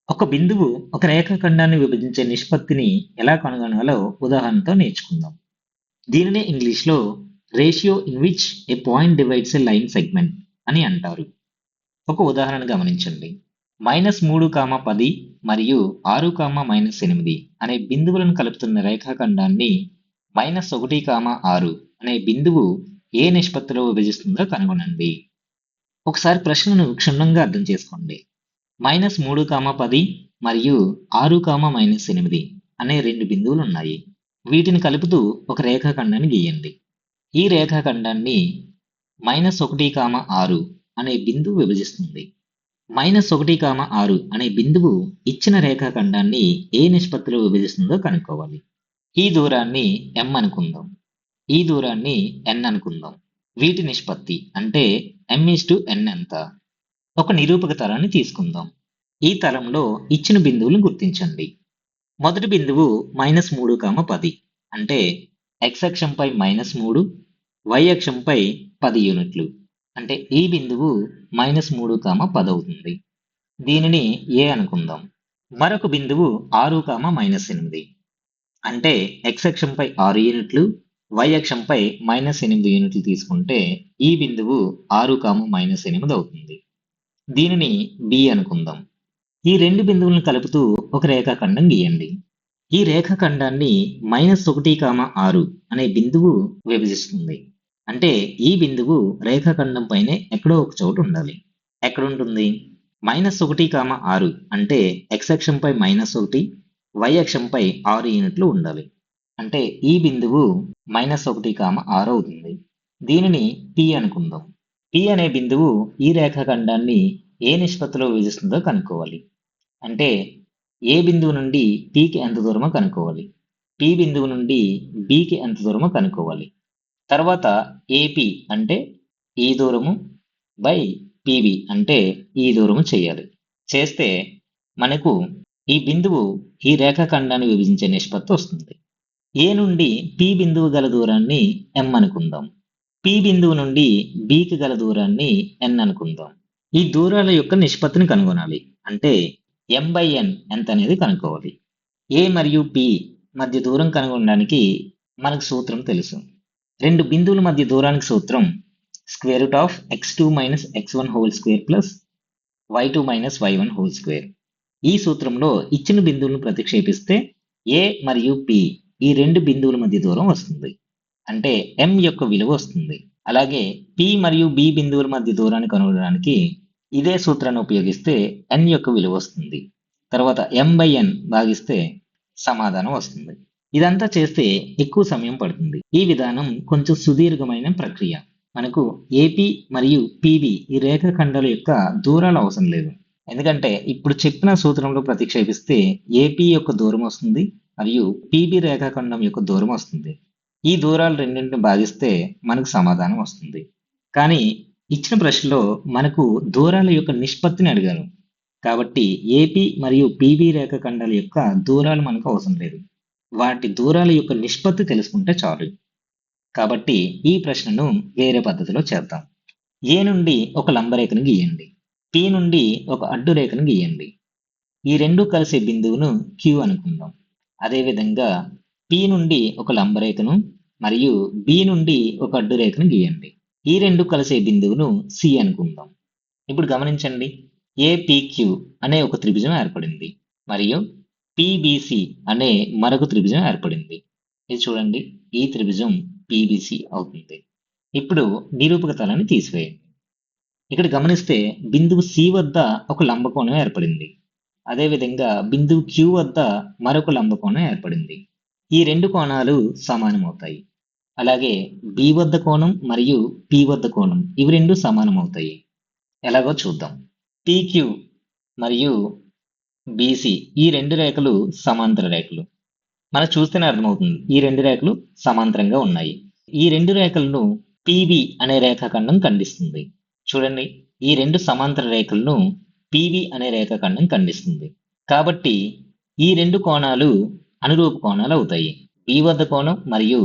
ఒక బిందువు ఒక రేఖాఖండాన్ని విభజించే నిష్పత్తిని ఎలా కనుగొనాలో ఉదాహరణతో నేర్చుకుందాం. దీనినే ఇంగ్లీష్లో ratio in which A point divides a line segment అని అంటారు. ఒక ఉదాహరణ గమనించండి. -3, 10 మరియు 6, -8 అనే బిందువులను కలుపుతున్న రేఖాఖండాన్ని -1, 6 అనే బిందువు ఏ నిష్పత్తిలో విభజిస్తుందో కనుగొనండి. ఒకసారి ప్రశ్నను క్షుణ్ణంగా అర్థం చేసుకోండి. -3, 10 మరియు 6, -8 అనే రెండు బిందువులు ఉన్నాయి. వీటిని కలుపుతూ ఒక రేఖాఖండాన్ని గీయండి. ఈ రేఖాఖండాన్ని -1, 6 అనే బిందువు విభజిస్తుంది. -1, 6 అనే బిందువు ఇచ్చిన రేఖాఖండాన్ని ఏ నిష్పత్తిలో విభజిస్తుందో కనుక్కోవాలి. ఈ దూరాన్ని m అనుకుందాం. ఈ దూరాన్ని n అనుకుందాం. వీటి నిష్పత్తి అంటే m:n ఎంత? ఒక నిరూపక తలాన్ని తీసుకుందాం. ఈ తలంలో ఇచ్చిన బిందువులను గుర్తించండి. మొదటి బిందువు -3, 10 అంటే x అక్షంపై -3, y అక్షంపై 10 యూనిట్లు. అంటే ఈ బిందువు -3, 10 అవుతుంది. దీనిని A అనుకుందాం. మరొక బిందువు 6, -8 అంటే x అక్షంపై 6 యూనిట్లు, y అక్షంపై -8 యూనిట్లు తీసుకుంటే ఈ బిందువు 6, -8 అవుతుంది. దీనిని B అనుకుందాం. ఈ రెండు బిందువులను కలుపుతూ ఒక రేఖాఖండం గీయండి. ఈ రేఖాఖండాన్ని -1, 6 అనే బిందువు విభజిస్తుంది. అంటే ఈ బిందువు రేఖాఖండం పైనే ఎక్కడో ఒక చోట ఉండాలి. ఎక్కడుంటుంది? -1, 6 అంటే x అక్షంపై -1, y అక్షంపై 6 యూనిట్లు ఉండాలి. అంటే ఈ బిందువు -1, 6 అవుతుంది. దీనిని P అనుకుందాం. P అనే బిందువు ఈ రేఖాఖండాన్ని ఏ నిష్పత్తిలో విభజిస్తుందో కనుక్కోవాలి. అంటే ఏ బిందువు నుండి Pకి ఎంత దూరమో కనుక్కోవాలి. P బిందువు నుండి Bకి ఎంత దూరమో కనుక్కోవాలి. తర్వాత AP అంటే ఈ దూరము బై PB అంటే ఈ దూరము చేయాలి. చేస్తే మనకు ఈ బిందువు ఈ రేఖాఖండాన్ని విభజించే నిష్పత్తి వస్తుంది. A నుండి P బిందువు గల దూరాన్ని m అనుకుందాం. P బిందువు నుండి Bకి గల దూరాన్ని n అనుకుందాం. ఈ దూరాల యొక్క నిష్పత్తిని కనుగొనాలి. అంటే m/n ఎంత అనేది కనుక్కోవాలి. A మరియు P మధ్య దూరం కనుగొనడానికి మనకు సూత్రం తెలుసు. రెండు బిందువుల మధ్య దూరానికి సూత్రం √(x2 - x1) +y2 - y1). ఈ సూత్రంలో ఇచ్చిన బిందువులను ప్రతిక్షేపిస్తే A మరియు P ఈ రెండు బిందువుల మధ్య దూరం వస్తుంది. అంటే m యొక్క విలువ వస్తుంది. అలాగే P మరియు B బిందువుల మధ్య దూరాన్ని కనుగొనడానికి ఇదే సూత్రాన్ని ఉపయోగిస్తే n యొక్క విలువ వస్తుంది. తర్వాత m/n భాగిస్తే సమాధానం వస్తుంది. ఇదంతా చేస్తే ఎక్కువ సమయం పడుతుంది. ఈ విధానం కొంచెం సుదీర్ఘమైన ప్రక్రియ. మనకు AP మరియు PB ఈ రేఖాఖండాల యొక్క దూరాలు అవసరం లేదు. ఎందుకంటే ఇప్పుడు చెప్పిన సూత్రంలో ప్రతిక్షేపిస్తే AP యొక్క దూరం వస్తుంది మరియు PB రేఖాఖండం యొక్క దూరం వస్తుంది. ఈ దూరాలు రెండింటిని భాగిస్తే మనకు సమాధానం వస్తుంది. కానీ ఇచ్చిన ప్రశ్నలో మనకు దూరాల యొక్క నిష్పత్తిని అడిగారు. కాబట్టి AP మరియు PB రేఖాఖండాల యొక్క దూరాలు మనకు అవసరం లేదు. వాటి దూరాల యొక్క నిష్పత్తి తెలుసుకుంటే చాలు. కాబట్టి ఈ ప్రశ్నను వేరే పద్ధతిలో చేద్దాం. A నుండి ఒక లంబరేఖను గీయండి. P నుండి ఒక అడ్డు రేఖను గీయండి. ఈ రెండు కలిసే బిందువును Q అనుకుందాం. అదేవిధంగా P నుండి ఒక లంబరేఖను మరియు B నుండి ఒక అడ్డు రేఖను గీయండి. ఈ రెండు కలిసే బిందువును C అనుకుందాం. ఇప్పుడు గమనించండి. APQ అనే ఒక త్రిభుజం ఏర్పడింది మరియు PBC అనే మరొక త్రిభుజం ఏర్పడింది. ఇది చూడండి, ఈ త్రిభుజం PBC అవుతుంది. ఇప్పుడు నిరూపక తలాన్ని తీసివేయండి. ఇక్కడ గమనిస్తే బిందువు C వద్ద ఒక లంబకోణం ఏర్పడింది. అదేవిధంగా బిందువు Q వద్ద మరొక లంబకోణం ఏర్పడింది. ఈ రెండు కోణాలు సమానమవుతాయి. అలాగే B వద్ద కోణం మరియు P వద్ద కోణం ఇవి రెండు సమానమవుతాయి. ఎలాగో చూద్దాం. PQ మరియు BC ఈ రెండు రేఖలు సమాంతర రేఖలు. మనకు చూస్తేనే అర్థమవుతుంది, ఈ రెండు రేఖలు సమాంతరంగా ఉన్నాయి. ఈ రెండు రేఖలను PB అనే రేఖాఖండం ఖండిస్తుంది. చూడండి, ఈ రెండు సమాంతర రేఖలను PB అనే రేఖాఖండం ఖండిస్తుంది. కాబట్టి ఈ రెండు కోణాలు అనురూప కోణాలు అవుతాయి. B వద్ద కోణం మరియు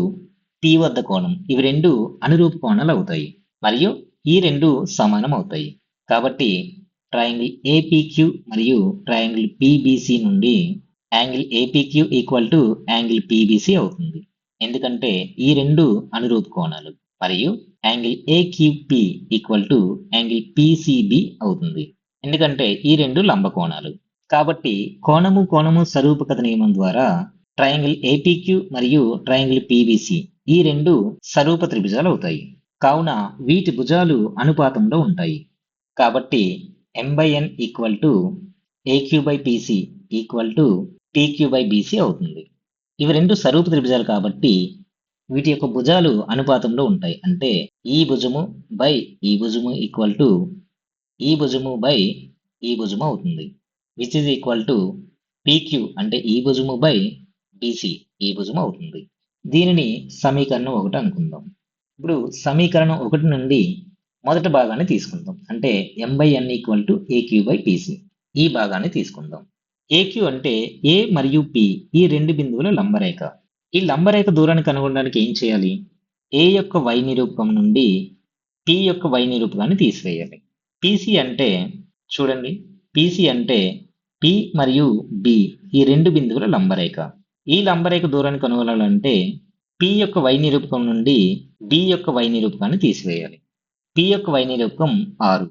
P వద్ద కోణం ఇవి రెండు అనురూప కోణాలు అవుతాయి మరియు ఈ రెండు సమానం అవుతాయి. కాబట్టి ట్రయాంగిల్ ఏపీక్యూ మరియు ట్రయాంగిల్ పీబీసీ నుండి angle APQ equal to angle PBC అవుతుంది. ఎందుకంటే ఈ రెండు అనురూప కోణాలు. మరియు angle AQP equal to angle PCB అవుతుంది. ఎందుకంటే ఈ రెండు లంబ కోణాలు. కాబట్టి కోణము సరూపకత నియమం ద్వారా ట్రయాంగిల్ ఏపీక్యూ మరియు ట్రయాంగిల్ పీబీసీ ఈ రెండు సరూప త్రిభుజాలు అవుతాయి. కావున వీటి భుజాలు అనుపాతంలో ఉంటాయి. కాబట్టి m/n equal to AQ/PC equal to PQ/BC అవుతుంది. ఇవి రెండు సరూప త్రిభుజాలు కాబట్టి వీటి యొక్క భుజాలు అనుపాతంలో ఉంటాయి. అంటే ఈ భుజము బై ఈ భుజము ఈక్వల్ టు ఈ భుజము బై ఈ భుజము అవుతుంది. Which is equal to PQ అంటే ఈ భుజము బై BC ఈ భుజము అవుతుంది. దీనిని సమీకరణం 1 అనుకుందాం. ఇప్పుడు సమీకరణం 1 నుండి మొదటి భాగాన్ని తీసుకుందాం. అంటే m/n ఈక్వల్ టు AQ/PC ఈ భాగాన్ని తీసుకుందాం. AQ అంటే A మరియు P ఈ రెండు బిందువుల లంబరేఖ. ఈ లంబరేఖ దూరాన్ని కనుగొనడానికి ఏం చేయాలి? A యొక్క y నిరూపకం నుండి P యొక్క y నిరూపకాన్ని తీసివేయాలి. PC అంటే చూడండి, PC అంటే P మరియు B ఈ రెండు బిందువుల లంబరేఖ. ఈ లంబరేఖ దూరాన్ని కనుగొనాలంటే P యొక్క y నిరూపకం నుండి B యొక్క y నిరూపకాన్ని తీసివేయాలి. P యొక్క y నిరూపకం 6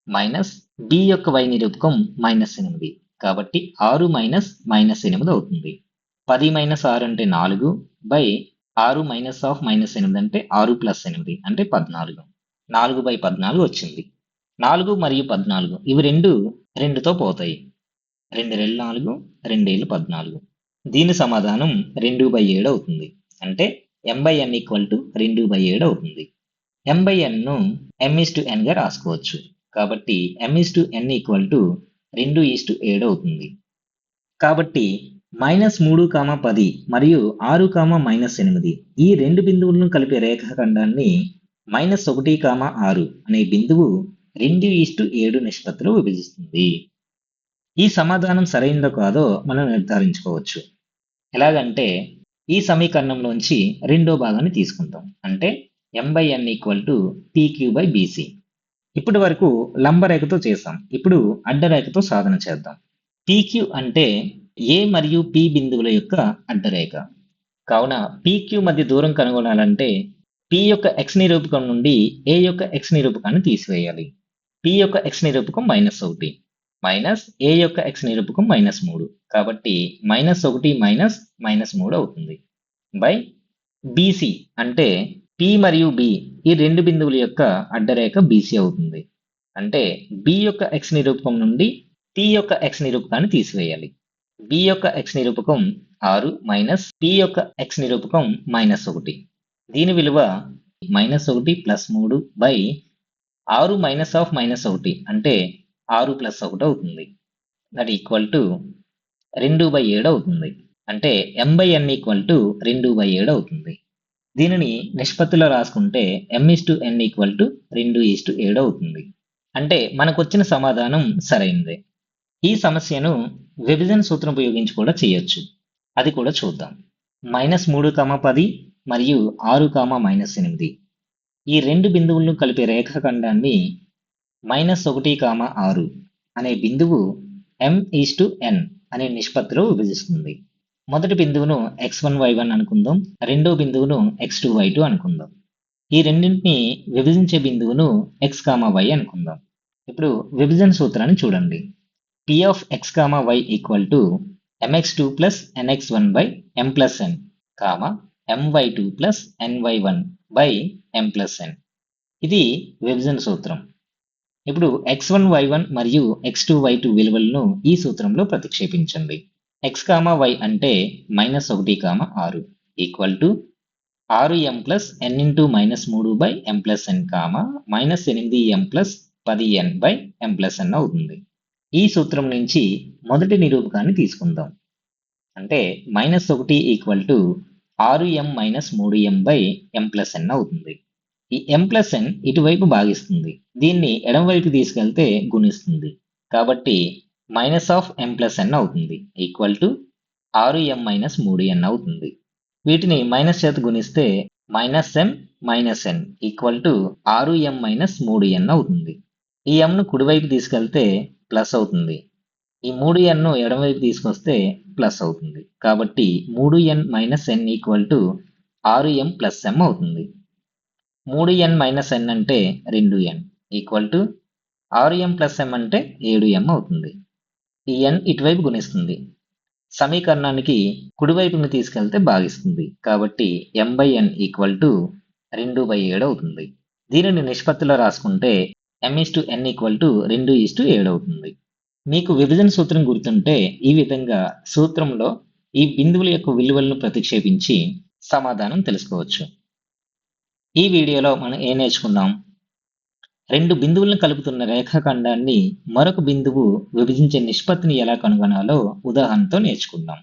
మైనస్ B యొక్క y నిరూపకం -8. కాబట్టి 6 మైనస్ -8 అవుతుంది. 10 మైనస్ 6 అంటే 4 బై 6 మైనస్ ఆఫ్ -8 అంటే 6 ప్లస్ 8 అంటే 14. 4/14 వచ్చింది. 4 మరియు 14 ఇవి రెండు 2తో పోతాయి. 2 రెళ్ళు 4, 2 ఏళ్ళు 14. దీని సమాధానం 2/7 అవుతుంది. అంటే m/n ఈక్వల్ టు 2/7 అవుతుంది. m/n ను m/n గా రాసుకోవచ్చు. కాబట్టి m/n ఈక్వల్ టు 2:7 అవుతుంది. కాబట్టి -3, 10 మరియు 6, -8 ఈ రెండు బిందువులను కలిపే రేఖాఖండాన్ని -1, 6 అనే బిందువు 2:7 నిష్పత్తిలో విభజిస్తుంది. ఈ సమాధానం సరైనదో కాదో మనం నిర్ధారించుకోవచ్చు. ఎలాగంటే ఈ సమీకరణంలోంచి రెండో భాగాన్ని తీసుకుంటాం. అంటే m/n ఈక్వల్ టు PQ/BC. ఇప్పటి వరకు లంబరేఖతో చేసాం. ఇప్పుడు అడ్డరేఖతో సాధన చేద్దాం. PQ అంటే A మరియు P బిందువుల యొక్క అడ్డరేఖ. కావున PQ మధ్య దూరం కనుగొనాలంటే P యొక్క x నిరూపకం నుండి A యొక్క x నిరూపకాన్ని తీసివేయాలి. P యొక్క x నిరూపకం -1 మైనస్ A యొక్క x నిరూపకం -3. కాబట్టి -1 మైనస్ -3 అవుతుంది. బై BC అంటే P మరియు B ఈ రెండు బిందువుల యొక్క అడ్డరేఖ BC అవుతుంది. అంటే B యొక్క x నిరూపకం నుండి P యొక్క x నిరూపకాన్ని తీసివేయాలి. B యొక్క x నిరూపకం 6 మైనస్ P యొక్క x నిరూపకం -1. దీని విలువ -1 ప్లస్ 3 బై 6 మైనస్ ఆఫ్ -1 అంటే 6 ప్లస్ 1 అవుతుంది. దట్ ఈక్వల్ టు 2/7 అవుతుంది. అంటే m/n ఈక్వల్ టు 2/7 అవుతుంది. దీనిని నిష్పత్తిలో రాసుకుంటే m/n ఈక్వల్ టు 2:7 అవుతుంది. అంటే మనకు వచ్చిన సమాధానం సరైనదే. ఈ సమస్యను విభజన సూత్రం ఉపయోగించి కూడా చేయొచ్చు. అది కూడా చూద్దాం. -3, 10 మరియు 6, -8 ఈ రెండు బిందువులను కలిపే రేఖాఖండాన్ని -1, 6 అనే బిందువు m/n అనే నిష్పత్తిలో విభజిస్తుంది. మొదటి బిందువును x1, y1 అనుకుందాం. రెండో బిందువును x2, y2 అనుకుందాం. ఈ రెండింటిని విభజించే బిందువును x, y అనుకుందాం. ఇప్పుడు విభజన సూత్రాన్ని చూడండి. P of x, y equal to mx2 plus nx1 by m plus n, my2 plus ny1 by m plus n. ఇది విభజన సూత్రం. ఇప్పుడు x1, y1 మరియు x2, y2 విలువలను ఈ సూత్రంలో ప్రతిక్షేపించండి. x, y అంటే -1, 6 equal to 6m plus n into -3 by m plus n, -8m plus 10n by m plus n అవుతుంది. ఈ సూత్రం నుంచి మొదటి నిరూపకాన్ని తీసుకుందాం. అంటే -1 equal to 6m minus 3m by m plus n అవుతుంది. ఈ m ప్లస్ n ఇటువైపు భాగిస్తుంది. దీన్ని ఎడమవైపు తీసుకెళ్తే గుణిస్తుంది. కాబట్టి -m ప్లస్ n అవుతుంది. Equal to 6m minus 3n అవుతుంది. వీటిని మైనస్ చేత గుణిస్తే -m minus n equal to 6m minus 3n అవుతుంది. ఈ mను కుడివైపు తీసుకెళ్తే ప్లస్ అవుతుంది. ఈ 3nను ఎడమవైపు తీసుకొస్తే ప్లస్ అవుతుంది. కాబట్టి 3n minus n equal to 6m plus m అవుతుంది. 3n మైనస్ n అంటే 2n equal to 6m plus m అంటే 7m అవుతుంది. ఈ n ఇటువైపు గుణిస్తుంది. సమీకరణానికి కుడివైపుని తీసుకెళ్తే భాగిస్తుంది. కాబట్టి m/n ఈక్వల్ టు 2/7 అవుతుంది. దీనిని నిష్పత్తిలో రాసుకుంటే m/n ఈక్వల్ టు 2:7 అవుతుంది. మీకు విభజన సూత్రం గుర్తుంటే ఈ విధంగా సూత్రంలో ఈ బిందువుల యొక్క విలువలను ప్రతిక్షేపించి సమాధానం తెలుసుకోవచ్చు. ఈ వీడియోలో మనం ఏం నేర్చుకున్నాం? రెండు బిందువులను కలుపుతున్న రేఖాఖండాన్ని మరొక బిందువు విభజించే నిష్పత్తిని ఎలా కనుగొనాలో ఉదాహరణతో నేర్చుకుందాం.